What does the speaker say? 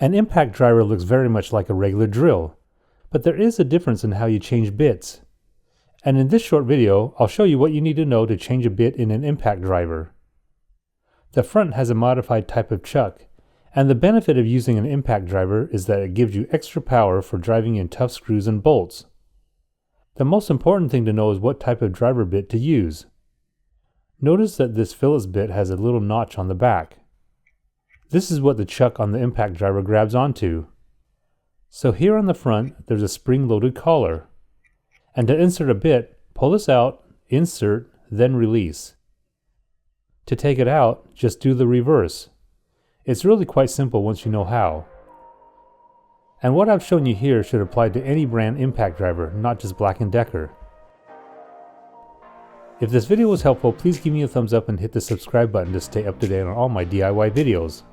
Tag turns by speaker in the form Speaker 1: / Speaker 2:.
Speaker 1: An impact driver looks very much like a regular drill, but there is a difference in how you change bits. And in this short video, I'll show you what you need to know to change a bit in an impact driver. The front has a modified type of chuck, and the benefit of using an impact driver is that it gives you extra power for driving in tough screws and bolts. The most important thing to know is what type of driver bit to use. Notice that this Phillips bit has a little notch on the back. This is what the chuck on the impact driver grabs onto. So here on the front, there's a spring-loaded collar. And to insert a bit, pull this out, insert, then release. To take it out, just do the reverse. It's really quite simple once you know how. And what I've shown you here should apply to any brand impact driver, not just Black & Decker. If this video was helpful, please give me a thumbs up and hit the subscribe button to stay up to date on all my DIY videos.